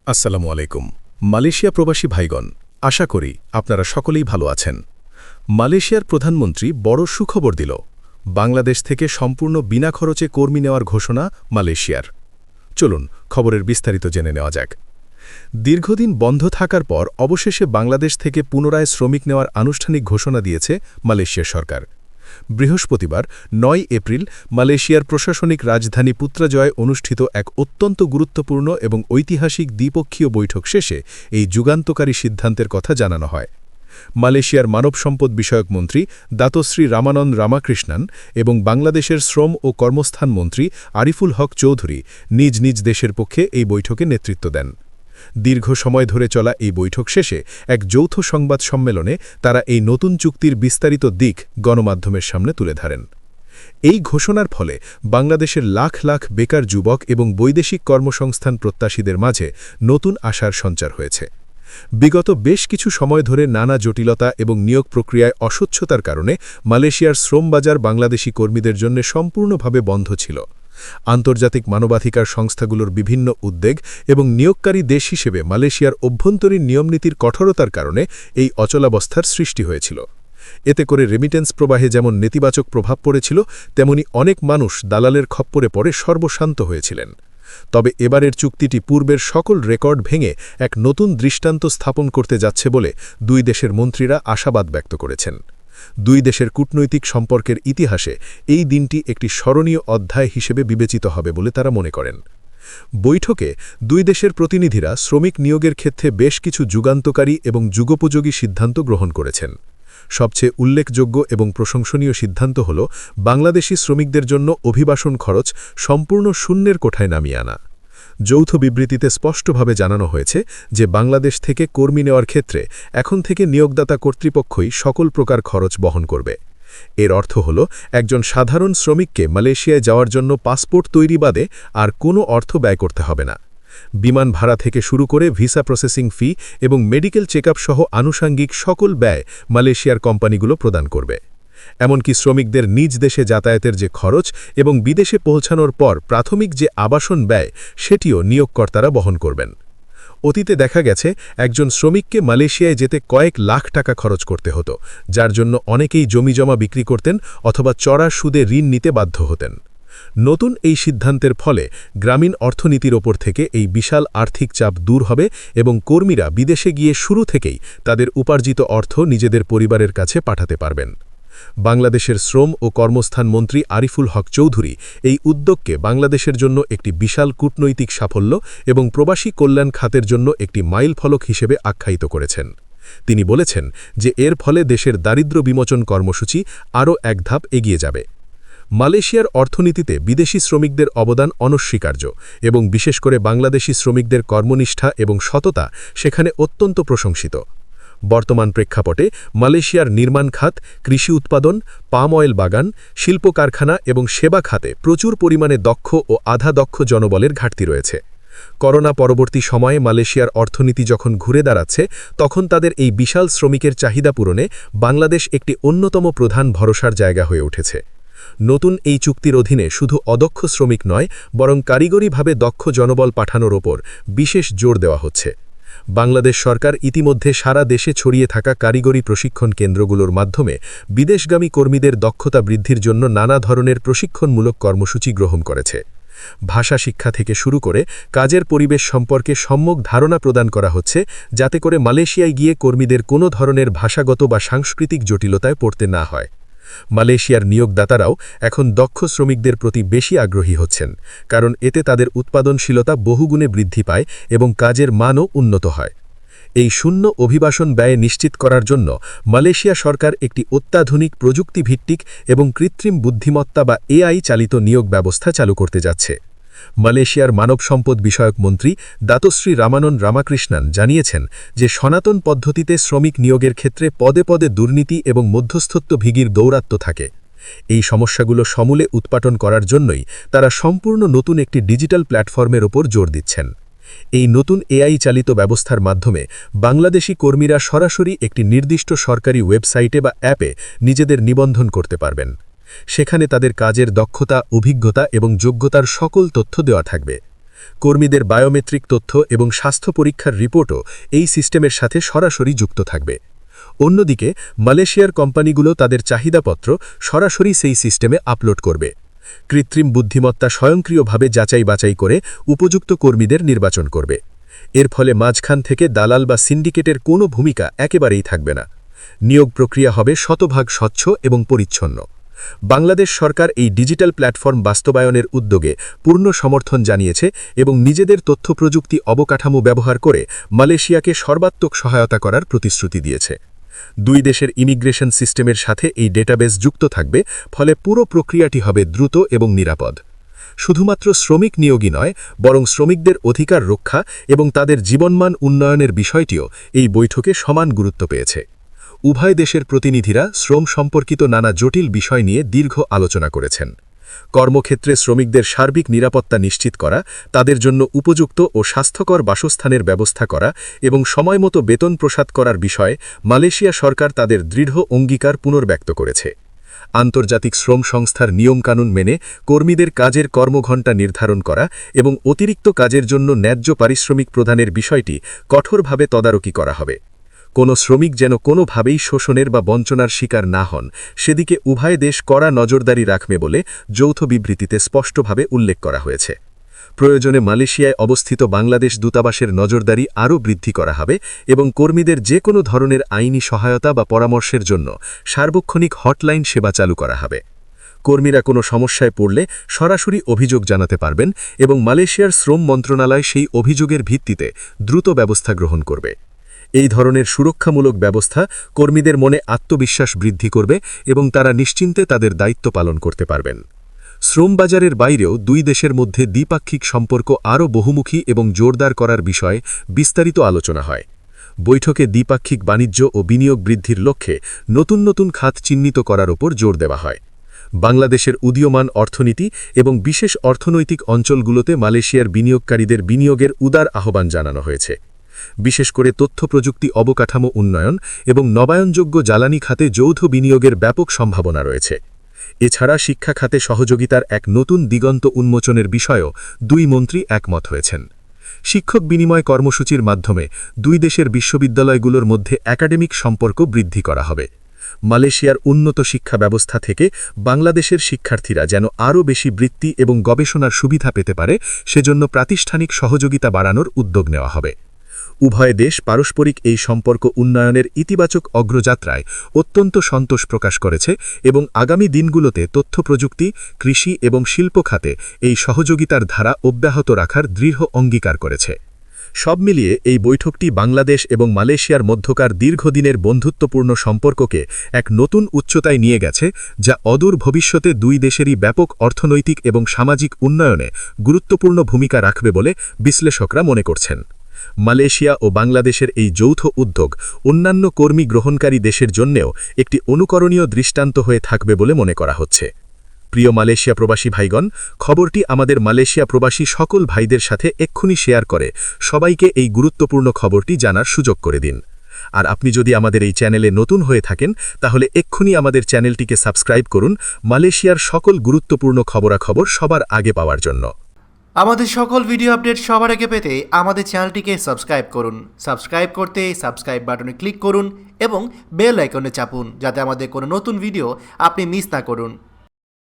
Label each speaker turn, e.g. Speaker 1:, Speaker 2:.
Speaker 1: আসসালামু আলাইকুম। মালয়েশিয়া প্রবাসী ভাইগণ, আশা করি আপনারা সকলেই ভালো আছেন। মালয়েশিয়ার প্রধানমন্ত্রী বড় সুখবর দিল। বাংলাদেশ থেকে সম্পূর্ণ বিনা খরচে কর্মী নেওয়ার ঘোষণা মালয়েশিয়ার। চলুন খবরের বিস্তারিত জেনে নেওয়া যাক। দীর্ঘদিন বন্ধ থাকার পর অবশেষে বাংলাদেশ থেকে পুনরায় শ্রমিক নেওয়ার আনুষ্ঠানিক ঘোষণা দিয়েছে মালয়েশিয়া সরকার। বৃহস্পতিবার ৯ এপ্রিল মালয়েশিয়ার প্রশাসনিক রাজধানী পুত্রাজয়ে অনুষ্ঠিত এক অত্যন্ত গুরুত্বপূর্ণ এবং ঐতিহাসিক দ্বিপক্ষীয় বৈঠক শেষে এই যুগান্তকারী সিদ্ধান্তের কথা জানানো হয়। মালয়েশিয়ার মানব সম্পদ বিষয়ক মন্ত্রী দাতোশ্রী রামানন্দ রামাকৃষ্ণন এবং বাংলাদেশের শ্রম ও কর্মস্থান মন্ত্রী আরিফুল হক চৌধুরী নিজ নিজ দেশের পক্ষে এই বৈঠকে নেতৃত্ব দেন। দীর্ঘ সময় ধরে চলা এই বৈঠক শেষে এক যৌথ সংবাদ সম্মেলনে তারা এই নতুন চুক্তির বিস্তারিত দিক গণমাধ্যমের সামনে তুলে ধরেন। এই ঘোষণার ফলে বাংলাদেশের লাখ লাখ বেকার যুবক এবং বৈদেশিক কর্মসংস্থান প্রত্যাশীদের মাঝে নতুন আশার সঞ্চার হয়েছে। বিগত বেশ কিছু সময় ধরে নানা জটিলতা এবং নিয়োগ প্রক্রিয়ায় অস্বচ্ছতার কারণে মালয়েশিয়ার শ্রমবাজার বাংলাদেশি কর্মীদের জন্য সম্পূর্ণভাবে বন্ধ ছিল। আন্তর্জাতিক মানবাধিকার সংস্থাগুলোর বিভিন্ন উদ্বেগ এবং নিয়োগকারী দেশ হিসেবে মালয়েশিয়ার অভ্যন্তরীণ নিয়মনীতির কঠোরতার কারণে এই অচলাবস্থার সৃষ্টি হয়েছিল। এতে করে রেমিটেন্স প্রবাহে যেমন নেতিবাচক প্রভাব পড়েছিল, তেমনি অনেক মানুষ দালালের খপ্পরে পড়ে সর্বশান্ত হয়েছিলেন। তবে এবারের চুক্তিটি পূর্বের সকল রেকর্ড ভেঙে এক নতুন দৃষ্টান্ত স্থাপন করতে যাচ্ছে বলে দুই দেশের মন্ত্রীরা আশাবাদ ব্যক্ত করেছেন। দুই দেশের কূটনৈতিক সম্পর্কের ইতিহাসে এই দিনটি একটি স্মরণীয় অধ্যায় হিসেবে বিবেচিত হবে বলে তারা মনে করেন। বৈঠকে দুই দেশের প্রতিনিধিরা শ্রমিক নিয়োগের ক্ষেত্রে বেশ কিছু যুগান্তকারী এবং যুগোপযোগী সিদ্ধান্ত গ্রহণ করেছেন। সবচেয়ে উল্লেখযোগ্য এবং প্রশংসনীয় সিদ্ধান্ত হল বাংলাদেশি শ্রমিকদের জন্য অভিবাসন খরচ সম্পূর্ণ শূন্যের কোঠায় নামিয়ে আনা। যৌথ বিবৃতিতে স্পষ্টভাবে জানানো হয়েছে যে বাংলাদেশ থেকে কর্মী নেওয়ার ক্ষেত্রে এখন থেকে নিয়োগদাতা কর্তৃপক্ষই সকল প্রকার খরচ বহন করবে। এর অর্থ হল একজন সাধারণ শ্রমিককে মালয়েশিয়ায় যাওয়ার জন্য পাসপোর্ট তৈরি বাদে আর কোনো অর্থ ব্যয় করতে হবে না। বিমান ভাড়া থেকে শুরু করে ভিসা প্রসেসিং ফি এবং মেডিকেল চেকআপ সহ আনুষাঙ্গিক সকল ব্যয় মালয়েশিয়ার কোম্পানিগুলো প্রদান করবে। এমনকি শ্রমিকদের নিজ দেশে যাতায়াতের যে খরচ এবং বিদেশে পৌঁছানোর পর প্রাথমিক যে আবাসন ব্যয়, সেটিও নিয়োগকর্তারা বহন করবেন। অতীতে দেখা গেছে একজন শ্রমিককে মালয়েশিয়ায় যেতে কয়েক লাখ টাকা খরচ করতে হতো, যার জন্য অনেকেই জমিজমা বিক্রি করতেন অথবা চড়া সুদে ঋণ নিতে বাধ্য হতেন। নতুন এই সিদ্ধান্তের ফলে গ্রামীণ অর্থনীতির ওপর থেকে এই বিশাল আর্থিক চাপ দূর হবে এবং কর্মীরা বিদেশে গিয়ে শুরু থেকেই তাদের উপার্জিত অর্থ নিজেদের পরিবারের কাছে পাঠাতে পারবেন। বাংলাদেশের শ্রম ও কর্মস্থান মন্ত্রী আরিফুল হক চৌধুরী এই উদ্যোগকে বাংলাদেশের জন্য একটি বিশাল কূটনৈতিক সাফল্য এবং প্রবাসী কল্যাণ খাতের জন্য একটি মাইলফলক হিসেবে আখ্যায়িত করেছেন। তিনি বলেছেন যে এর ফলে দেশের দারিদ্র্য বিমোচন কর্মসূচি আরও এক ধাপ এগিয়ে যাবে। মালয়েশিয়ার অর্থনীতিতে বিদেশি শ্রমিকদের অবদান অনস্বীকার্য এবং বিশেষ করে বাংলাদেশি শ্রমিকদের কর্মনিষ্ঠা এবং সততা সেখানে অত্যন্ত প্রশংসিত। বর্তমান প্রেক্ষাপটে মালয়েশিয়ার নির্মাণ খাত, কৃষি উৎপাদন, পাম অয়েল বাগান, শিল্প কারখানা এবং সেবা খাতে প্রচুর পরিমাণে দক্ষ ও আধা দক্ষ জনবলের ঘাটতি রয়েছে। করোনা পরবর্তী সময়ে মালয়েশিয়ার অর্থনীতি যখন ঘুরে দাঁড়াচ্ছে, তখন তাদের এই বিশাল শ্রমিকের চাহিদা পূরণে বাংলাদেশ একটি অন্যতম প্রধান ভরসার জায়গা হয়ে উঠেছে। নতুন এই চুক্তির অধীনে শুধু অদক্ষ শ্রমিক নয়, বরং কারিগরিভাবে দক্ষ জনবল পাঠানোর ওপর বিশেষ জোর দেওয়া হচ্ছে। বাংলাদেশ সরকার ইতিমধ্যে সারা দেশে ছড়িয়ে থাকা কারিগরি প্রশিক্ষণ কেন্দ্রগুলোর মাধ্যমে বিদেশগামী কর্মীদের দক্ষতা বৃদ্ধির জন্য নানা ধরনের প্রশিক্ষণমূলক কর্মসূচি গ্রহণ করেছে। ভাষা শিক্ষা থেকে শুরু করে কাজের পরিবেশ সম্পর্কে সম্যক ধারণা প্রদান করা হচ্ছে, যাতে করে মালয়েশিয়ায় গিয়ে কর্মীদের কোনো ধরনের ভাষাগত বা সাংস্কৃতিক জটিলতায় পড়তে না হয়। মালয়েশিয়ার নিয়োগদাতারাও এখন দক্ষ শ্রমিকদের প্রতি বেশি আগ্রহী হচ্ছেন, কারণ এতে তাদের উৎপাদনশীলতা বহুগুণে বৃদ্ধি পায় এবং কাজের মানও উন্নত হয়। এই শূন্য অভিবাসন ব্যয় নিশ্চিত করার জন্য মালয়েশিয়া সরকার একটি অত্যাধুনিক প্রযুক্তিভিত্তিক এবং কৃত্রিম বুদ্ধিমত্তা বা এআই চালিত নিয়োগ ব্যবস্থা চালু করতে যাচ্ছে। মালয়েশিয়ার মানব সম্পদ বিষয়ক মন্ত্রী দাতোশ্রী রামানন্দ রামাকৃষ্ণন জানিয়েছেন যে সনাতন পদ্ধতিতে শ্রমিক নিয়োগের ক্ষেত্রে পদে পদে দুর্নীতি এবং মধ্যস্থত্ব ভিগির দৌরাত্ম্য থাকে। এই সমস্যাগুলো সমূলে উৎপাটন করার জন্যই তারা সম্পূর্ণ নতুন একটি ডিজিটাল প্ল্যাটফর্মের ওপর জোর দিচ্ছেন। এই নতুন এআই চালিত ব্যবস্থার মাধ্যমে বাংলাদেশি কর্মীরা সরাসরি একটি নির্দিষ্ট সরকারি ওয়েবসাইটে বা অ্যাপে নিজেদের নিবন্ধন করতে পারবেন। সেখানে তাদের কাজের দক্ষতা, অভিজ্ঞতা এবং যোগ্যতার সকল তথ্য দেওয়া থাকবে। কর্মীদের বায়োমেট্রিক তথ্য এবং স্বাস্থ্য পরীক্ষার রিপোর্টও এই সিস্টেমের সাথে সরাসরি যুক্ত থাকবে। অন্যদিকে মালয়েশিয়ার কোম্পানিগুলো তাদের চাহিদাপত্র সরাসরি সেই সিস্টেমে আপলোড করবে। কৃত্রিম বুদ্ধিমত্তা স্বয়ংক্রিয়ভাবে যাচাই-বাছাই করে উপযুক্ত কর্মীদের নির্বাচন করবে। এর ফলে মাঝখান থেকে দালাল বা সিন্ডিকেটের কোনো ভূমিকা একেবারেই থাকবে না। নিয়োগ প্রক্রিয়া হবে শতভাগ স্বচ্ছ এবং পরিচ্ছন্ন। বাংলাদেশ সরকার এই ডিজিটাল প্ল্যাটফর্ম বাস্তবায়নের উদ্যোগে পূর্ণ সমর্থন জানিয়েছে এবং নিজেদের তথ্যপ্রযুক্তি অবকাঠামো ব্যবহার করে মালয়েশিয়াকে সর্বাত্মক সহায়তা করার প্রতিশ্রুতি দিয়েছে। দুই দেশের ইমিগ্রেশন সিস্টেমের সাথে এই ডেটাবেস যুক্ত থাকবে, ফলে পুরো প্রক্রিয়াটি হবে দ্রুত এবং নিরাপদ। শুধুমাত্র শ্রমিক নিয়োগই নয়, বরং শ্রমিকদের অধিকার রক্ষা এবং তাদের জীবনমান উন্নয়নের বিষয়টিও এই বৈঠকে সমান গুরুত্ব পেয়েছে। উভয় দেশের প্রতিনিধিরা শ্রম সম্পর্কিত নানা জটিল বিষয় নিয়ে দীর্ঘ আলোচনা করেছেন। কর্মক্ষেত্রে শ্রমিকদের সার্বিক নিরাপত্তা নিশ্চিত করা, তাদের জন্য উপযুক্ত ও স্বাস্থ্যকর বাসস্থানের ব্যবস্থা করা এবং সময়মতো বেতন প্রসাদ করার বিষয়ে মালয়েশিয়া সরকার তাদের দৃঢ় অঙ্গীকার পুনর্ব্যক্ত করেছে। আন্তর্জাতিক শ্রম সংস্থার নিয়মকানুন মেনে কর্মীদের কাজের কর্মঘণ্টা নির্ধারণ করা এবং অতিরিক্ত কাজের জন্য ন্যায্য পারিশ্রমিক প্রদানের বিষয়টি কঠোরভাবে তদারকি করা হবে। কোনো শ্রমিক যেন কোনোভাবেই শোষণের বা বঞ্চনার শিকার না হন, সেদিকে উভয় দেশ কড়া নজরদারি রাখবে বলে যৌথ বিবৃতিতে স্পষ্টভাবে উল্লেখ করা হয়েছে। প্রয়োজনে মালয়েশিয়ায় অবস্থিত বাংলাদেশ দূতাবাসের নজরদারি আরও বৃদ্ধি করা হবে এবং কর্মীদের যে কোনো ধরনের আইনি সহায়তা বা পরামর্শের জন্য সার্বক্ষণিক হটলাইন সেবা চালু করা হবে। কর্মীরা কোনো সমস্যায় পড়লে সরাসরি অভিযোগ জানাতে পারবেন এবং মালয়েশিয়ার শ্রম মন্ত্রণালয় সেই অভিযোগের ভিত্তিতে দ্রুত ব্যবস্থা গ্রহণ করবে। এই ধরনের সুরক্ষামূলক ব্যবস্থা কর্মীদের মনে আত্মবিশ্বাস বৃদ্ধি করবে এবং তারা নিশ্চিন্তে তাদের দায়িত্ব পালন করতে পারবেন। শ্রমবাজারের বাইরেও দুই দেশের মধ্যে দ্বিপাক্ষিক সম্পর্ক আরও বহুমুখী এবং জোরদার করার বিষয়ে বিস্তারিত আলোচনা হয়। বৈঠকে দ্বিপাক্ষিক বাণিজ্য ও বিনিয়োগ বৃদ্ধির লক্ষ্যে নতুন নতুন খাত চিহ্নিত করার ওপর জোর দেওয়া হয়। বাংলাদেশের উদীয়মান অর্থনীতি এবং বিশেষ অর্থনৈতিক অঞ্চলগুলোতে মালয়েশিয়ার বিনিয়োগকারীদের বিনিয়োগের উদার আহ্বান জানানো হয়েছে। বিশেষ করে তথ্যপ্রযুক্তি অবকাঠামো উন্নয়ন এবং নবায়নযোগ্য জ্বালানি খাতে যৌথ বিনিয়োগের ব্যাপক সম্ভাবনা রয়েছে। এছাড়া শিক্ষা খাতে সহযোগিতার এক নতুন দিগন্ত উন্মোচনের বিষয়েও দুই মন্ত্রী একমত হয়েছেন। শিক্ষক বিনিময় কর্মসূচির মাধ্যমে দুই দেশের বিশ্ববিদ্যালয়গুলোর মধ্যে একাডেমিক সম্পর্ক বৃদ্ধি করা হবে। মালয়েশিয়ার উন্নত শিক্ষা ব্যবস্থা থেকে বাংলাদেশের শিক্ষার্থীরা যেন আরও বেশি বৃত্তি এবং গবেষণার সুবিধা পেতে পারে, সেজন্য প্রাতিষ্ঠানিক সহযোগিতা বাড়ানোর উদ্যোগ নেওয়া হবে। উভয় দেশ পারস্পরিক এই সম্পর্ক উন্নয়নের ইতিবাচক অগ্রযাত্রায় অত্যন্ত সন্তোষ প্রকাশ করেছে এবং আগামী দিনগুলোতে তথ্যপ্রযুক্তি, কৃষি এবং শিল্প খাতে এই সহযোগিতার ধারা অব্যাহত রাখার দৃঢ় অঙ্গীকার করেছে। সব মিলিয়ে এই বৈঠকটি বাংলাদেশ এবং মালয়েশিয়ার মধ্যকার দীর্ঘদিনের বন্ধুত্বপূর্ণ সম্পর্ককে এক নতুন উচ্চতায় নিয়ে গেছে, যা অদূর ভবিষ্যতে দুই দেশেরই ব্যাপক অর্থনৈতিক এবং সামাজিক উন্নয়নে গুরুত্বপূর্ণ ভূমিকা রাখবে বলে বিশ্লেষকরা মনে করছেন। মালয়েশিয়া ও বাংলাদেশের এই যৌথ উদ্যোগ অন্যান্য কর্মী গ্রহণকারী দেশের জন্যেও একটি অনুকরণীয় দৃষ্টান্ত হয়ে থাকবে বলে মনে করা হচ্ছে। প্রিয় মালয়েশিয়া প্রবাসী ভাইগণ, খবরটি আমাদের মালয়েশিয়া প্রবাসী সকল ভাইদের সাথে এক্ষুনি শেয়ার করে সবাইকে এই গুরুত্বপূর্ণ খবরটি জানার সুযোগ করে দিন। আর আপনি যদি আমাদের এই চ্যানেলে নতুন হয়ে থাকেন, তাহলে এক্ষুনি আমাদের চ্যানেলটিকে সাবস্ক্রাইব করুন মালয়েশিয়ার সকল গুরুত্বপূর্ণ খবরাখবর সবার আগে পাওয়ার জন্য।
Speaker 2: আমাদের সকল ভিডিও আপডেট সবার আগে পেতে আমাদের চ্যানেলটিকে সাবস্ক্রাইব করুন। সাবস্ক্রাইব করতে সাবস্ক্রাইব বাটনে ক্লিক করুন এবং বেল আইকনে চাপুন, যাতে আমাদের কোনো নতুন ভিডিও আপনি মিস না করুন।